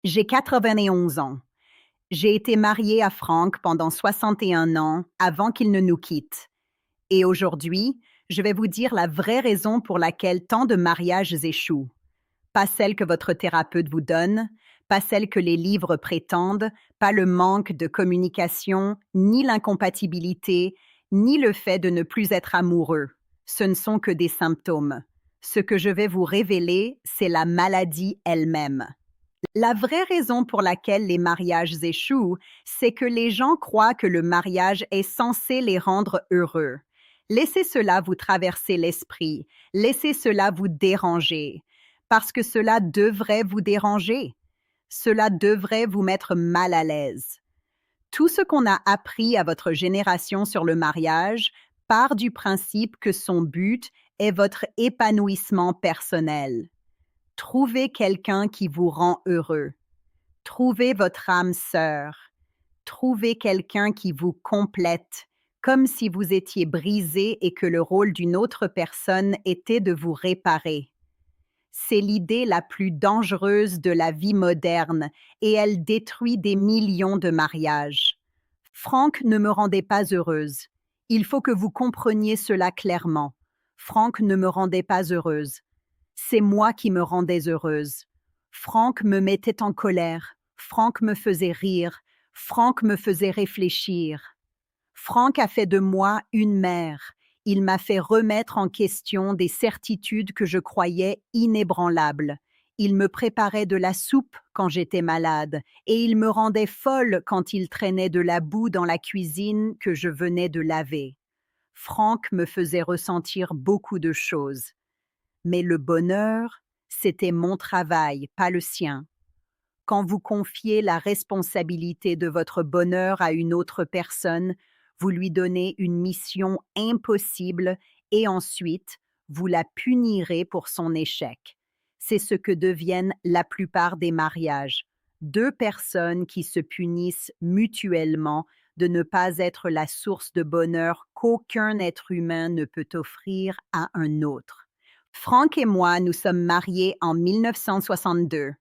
J'ai 91 ans. J'ai été mariée à Franck pendant 61 ans avant qu'il ne nous quitte. Et aujourd'hui, je vais vous dire la vraie raison pour laquelle tant de mariages échouent. Pas celle que votre thérapeute vous donne, pas celle que les livres prétendent, pas le manque de communication, ni l'incompatibilité, ni le fait de ne plus être amoureux. Ce ne sont que des symptômes. Ce que je vais vous révéler, c'est la maladie elle-même. La vraie raison pour laquelle les mariages échouent, c'est que les gens croient que le mariage est censé les rendre heureux. Laissez cela vous traverser l'esprit, laissez cela vous déranger, parce que cela devrait vous déranger. Cela devrait vous mettre mal à l'aise. Tout ce qu'on a appris à votre génération sur le mariage part du principe que son but est votre épanouissement personnel. Trouvez quelqu'un qui vous rend heureux. Trouvez votre âme sœur. Trouvez quelqu'un qui vous complète, comme si vous étiez brisé et que le rôle d'une autre personne était de vous réparer. C'est l'idée la plus dangereuse de la vie moderne et elle détruit des millions de mariages. Franck ne me rendait pas heureuse. Il faut que vous compreniez cela clairement. Franck ne me rendait pas heureuse. C'est moi qui me rendais heureuse. Franck me mettait en colère. Franck me faisait rire. Franck me faisait réfléchir. Franck a fait de moi une mère. Il m'a fait remettre en question des certitudes que je croyais inébranlables. Il me préparait de la soupe quand j'étais malade et il me rendait folle quand il traînait de la boue dans la cuisine que je venais de laver. Franck me faisait ressentir beaucoup de choses. Mais le bonheur, c'était mon travail, pas le sien. Quand vous confiez la responsabilité de votre bonheur à une autre personne, vous lui donnez une mission impossible et ensuite, vous la punirez pour son échec. C'est ce que deviennent la plupart des mariages. Deux personnes qui se punissent mutuellement de ne pas être la source de bonheur qu'aucun être humain ne peut offrir à un autre. Franck et moi, nous sommes mariés en 1962.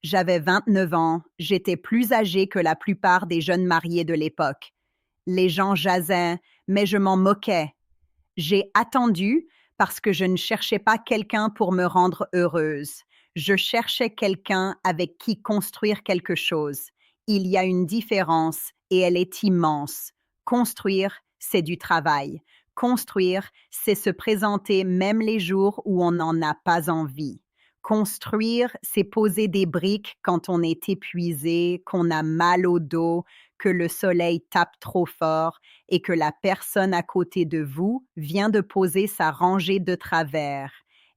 J'avais 29 ans, j'étais plus âgée que la plupart des jeunes mariés de l'époque. Les gens jasaient, mais je m'en moquais. J'ai attendu parce que je ne cherchais pas quelqu'un pour me rendre heureuse. Je cherchais quelqu'un avec qui construire quelque chose. Il y a une différence et elle est immense. Construire, c'est du travail. Construire, c'est se présenter même les jours où on n'en a pas envie. Construire, c'est poser des briques quand on est épuisé, qu'on a mal au dos, que le soleil tape trop fort et que la personne à côté de vous vient de poser sa rangée de travers.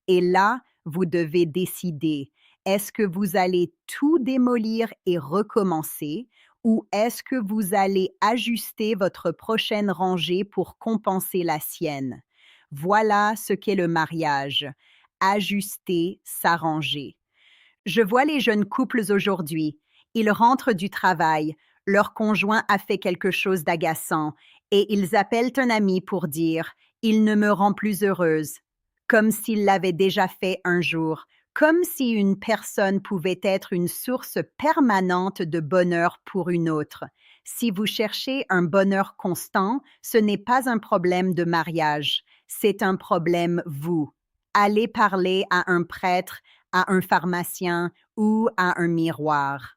Et là, vous devez décider, est-ce que vous allez tout démolir et recommencer ou est-ce que vous allez ajuster votre prochaine rangée pour compenser la sienne? Voilà ce qu'est le mariage. Ajuster, s'arranger. Je vois les jeunes couples aujourd'hui. Ils rentrent du travail, leur conjoint a fait quelque chose d'agaçant et ils appellent un ami pour dire « il ne me rend plus heureuse », comme s'il l'avait déjà fait un jour, comme si une personne pouvait être une source permanente de bonheur pour une autre. Si vous cherchez un bonheur constant, ce n'est pas un problème de mariage, c'est un problème vous. Allez parler à un prêtre, à un pharmacien ou à un miroir.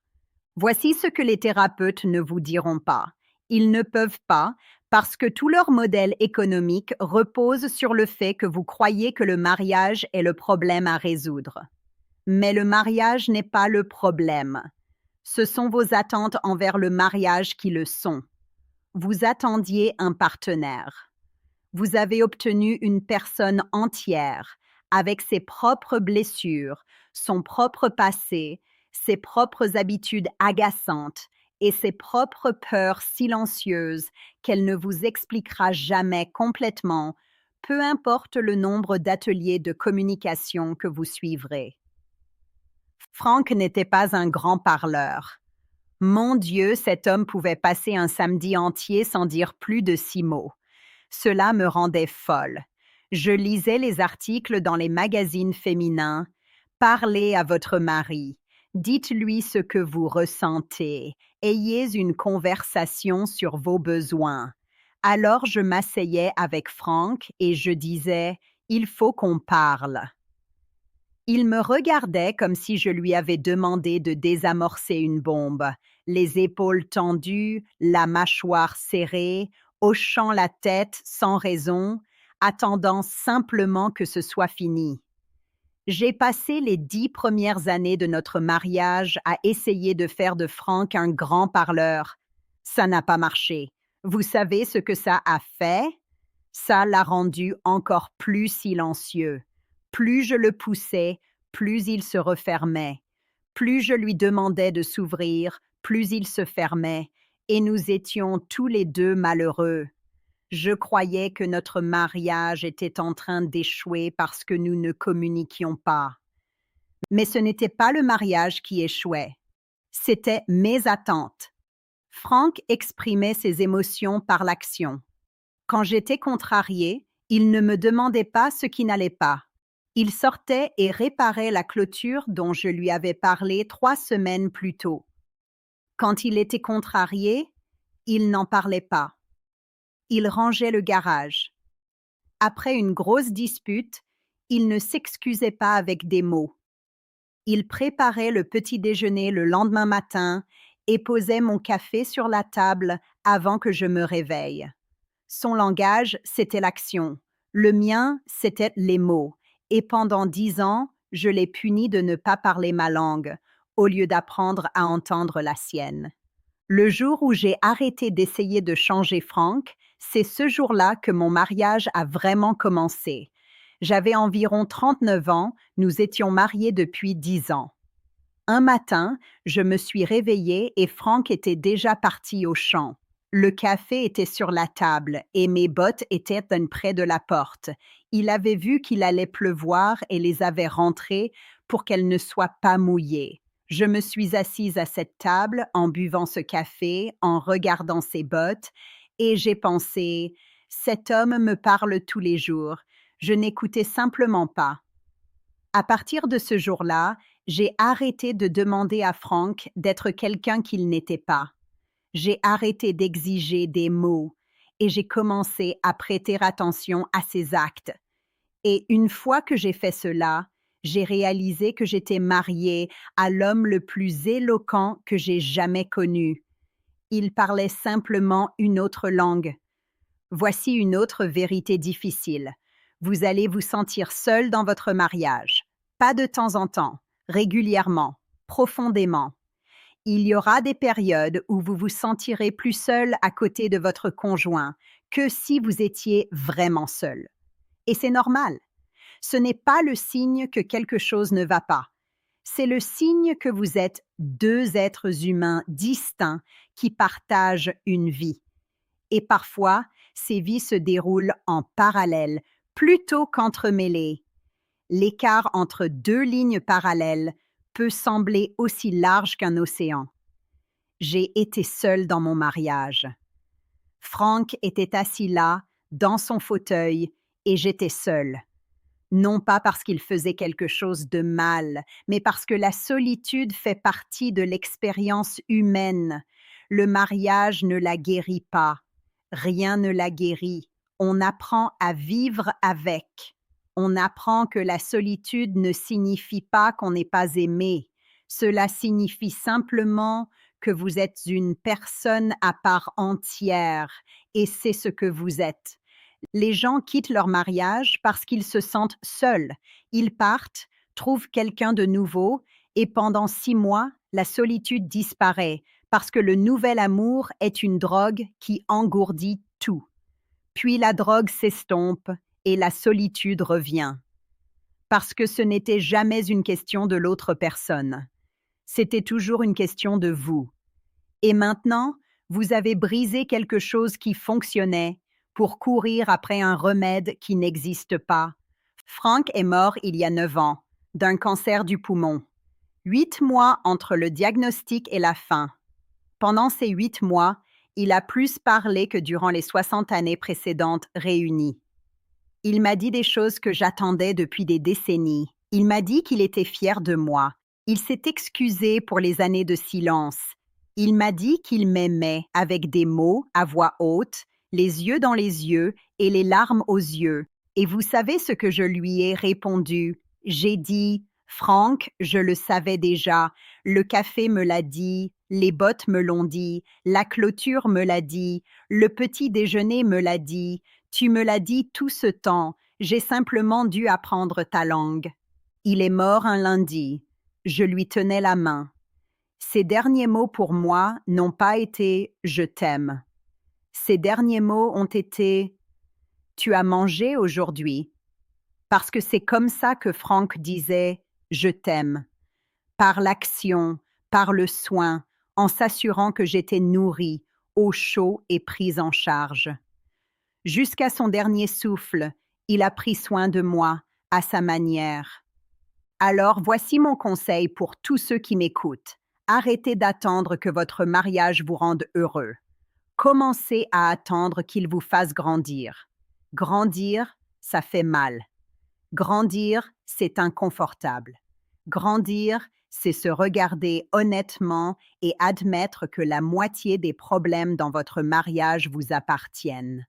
Voici ce que les thérapeutes ne vous diront pas. Ils ne peuvent pas parce que tout leur modèle économique repose sur le fait que vous croyez que le mariage est le problème à résoudre. Mais le mariage n'est pas le problème. Ce sont vos attentes envers le mariage qui le sont. Vous attendiez un partenaire. Vous avez obtenu une personne entière, avec ses propres blessures, son propre passé, ses propres habitudes agaçantes et ses propres peurs silencieuses qu'elle ne vous expliquera jamais complètement, peu importe le nombre d'ateliers de communication que vous suivrez. Franck n'était pas un grand parleur. Mon Dieu, cet homme pouvait passer un samedi entier sans dire plus de 6 mots. Cela me rendait folle. Je lisais les articles dans les magazines féminins. Parlez à votre mari. Dites-lui ce que vous ressentez. Ayez une conversation sur vos besoins. Alors je m'asseyais avec Frank et je disais, il faut qu'on parle. Il me regardait comme si je lui avais demandé de désamorcer une bombe, les épaules tendues, la mâchoire serrée, hochant la tête sans raison, attendant simplement que ce soit fini. J'ai passé les 10 premières années de notre mariage à essayer de faire de Frank un grand parleur. Ça n'a pas marché. Vous savez ce que ça a fait? Ça l'a rendu encore plus silencieux. Plus je le poussais, plus il se refermait. Plus je lui demandais de s'ouvrir, plus il se fermait, et nous étions tous les deux malheureux. Je croyais que notre mariage était en train d'échouer parce que nous ne communiquions pas. Mais ce n'était pas le mariage qui échouait, c'était mes attentes. Frank exprimait ses émotions par l'action. Quand j'étais contrariée, il ne me demandait pas ce qui n'allait pas. Il sortait et réparait la clôture dont je lui avais parlé 3 semaines plus tôt. Quand il était contrarié, il n'en parlait pas. Il rangeait le garage. Après une grosse dispute, il ne s'excusait pas avec des mots. Il préparait le petit déjeuner le lendemain matin et posait mon café sur la table avant que je me réveille. Son langage, c'était l'action. Le mien, c'était les mots. Et pendant 10 ans, je l'ai puni de ne pas parler ma langue, au lieu d'apprendre à entendre la sienne. Le jour où j'ai arrêté d'essayer de changer Frank, c'est ce jour-là que mon mariage a vraiment commencé. J'avais environ 39 ans, nous étions mariés depuis 10 ans. Un matin, je me suis réveillée et Frank était déjà parti au champ. Le café était sur la table et mes bottes étaient près de la porte. Il avait vu qu'il allait pleuvoir et les avait rentrées pour qu'elles ne soient pas mouillées. Je me suis assise à cette table en buvant ce café, en regardant ses bottes, et j'ai pensé, cet homme me parle tous les jours. Je n'écoutais simplement pas. À partir de ce jour-là, j'ai arrêté de demander à Frank d'être quelqu'un qu'il n'était pas. J'ai arrêté d'exiger des mots et j'ai commencé à prêter attention à ses actes. Et une fois que j'ai fait cela, j'ai réalisé que j'étais mariée à l'homme le plus éloquent que j'ai jamais connu. Il parlait simplement une autre langue. Voici une autre vérité difficile. Vous allez vous sentir seul dans votre mariage. Pas de temps en temps, régulièrement, profondément. Il y aura des périodes où vous vous sentirez plus seul à côté de votre conjoint que si vous étiez vraiment seul. Et c'est normal. Ce n'est pas le signe que quelque chose ne va pas. C'est le signe que vous êtes deux êtres humains distincts qui partagent une vie. Et parfois, ces vies se déroulent en parallèle plutôt qu'entremêlées. L'écart entre deux lignes parallèles peut sembler aussi large qu'un océan. J'ai été seule dans mon mariage. Frank était assis là, dans son fauteuil, et j'étais seule. Non pas parce qu'il faisait quelque chose de mal, mais parce que la solitude fait partie de l'expérience humaine. Le mariage ne la guérit pas. Rien ne la guérit. On apprend à vivre avec. On apprend que la solitude ne signifie pas qu'on n'est pas aimé. Cela signifie simplement que vous êtes une personne à part entière, et c'est ce que vous êtes. Les gens quittent leur mariage parce qu'ils se sentent seuls. Ils partent, trouvent quelqu'un de nouveau, et pendant 6 mois, la solitude disparaît parce que le nouvel amour est une drogue qui engourdit tout. Puis la drogue s'estompe et la solitude revient. Parce que ce n'était jamais une question de l'autre personne. C'était toujours une question de vous. Et maintenant, vous avez brisé quelque chose qui fonctionnait pour courir après un remède qui n'existe pas. Frank est mort il y a 9 ans, d'un cancer du poumon. 8 mois entre le diagnostic et la fin. Pendant ces 8 mois, il a plus parlé que durant les 60 années précédentes réunies. Il m'a dit des choses que j'attendais depuis des décennies. Il m'a dit qu'il était fier de moi. Il s'est excusé pour les années de silence. Il m'a dit qu'il m'aimait avec des mots à voix haute, les yeux dans les yeux et les larmes aux yeux. Et vous savez ce que je lui ai répondu? J'ai dit, Franck, je le savais déjà, le café me l'a dit, les bottes me l'ont dit, la clôture me l'a dit, le petit déjeuner me l'a dit, tu me l'as dit tout ce temps, j'ai simplement dû apprendre ta langue. Il est mort un lundi. Je lui tenais la main. Ses derniers mots pour moi n'ont pas été « je t'aime ». Ses derniers mots ont été « tu as mangé aujourd'hui ». Parce que c'est comme ça que Franck disait « je t'aime », par l'action, par le soin, en s'assurant que j'étais nourrie, au chaud et prise en charge. Jusqu'à son dernier souffle, il a pris soin de moi, à sa manière. Alors voici mon conseil pour tous ceux qui m'écoutent. Arrêtez d'attendre que votre mariage vous rende heureux. Commencez à attendre qu'il vous fasse grandir. Grandir, ça fait mal. Grandir, c'est inconfortable. Grandir, c'est se regarder honnêtement et admettre que la moitié des problèmes dans votre mariage vous appartiennent.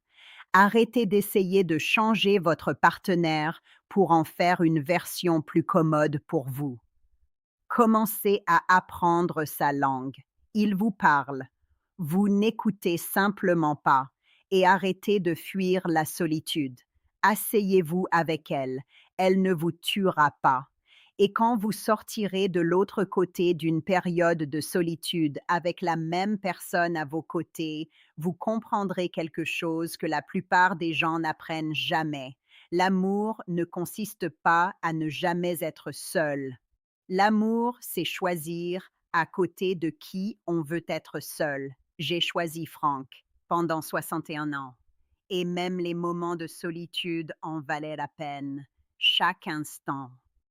Arrêtez d'essayer de changer votre partenaire pour en faire une version plus commode pour vous. Commencez à apprendre sa langue. Il vous parle. Vous n'écoutez simplement pas et arrêtez de fuir la solitude. Asseyez-vous avec elle. Elle ne vous tuera pas. Et quand vous sortirez de l'autre côté d'une période de solitude avec la même personne à vos côtés, vous comprendrez quelque chose que la plupart des gens n'apprennent jamais. L'amour ne consiste pas à ne jamais être seul. L'amour, c'est choisir à côté de qui on veut être seul. J'ai choisi Franck pendant 61 ans. Et même les moments de solitude en valaient la peine. Chaque instant.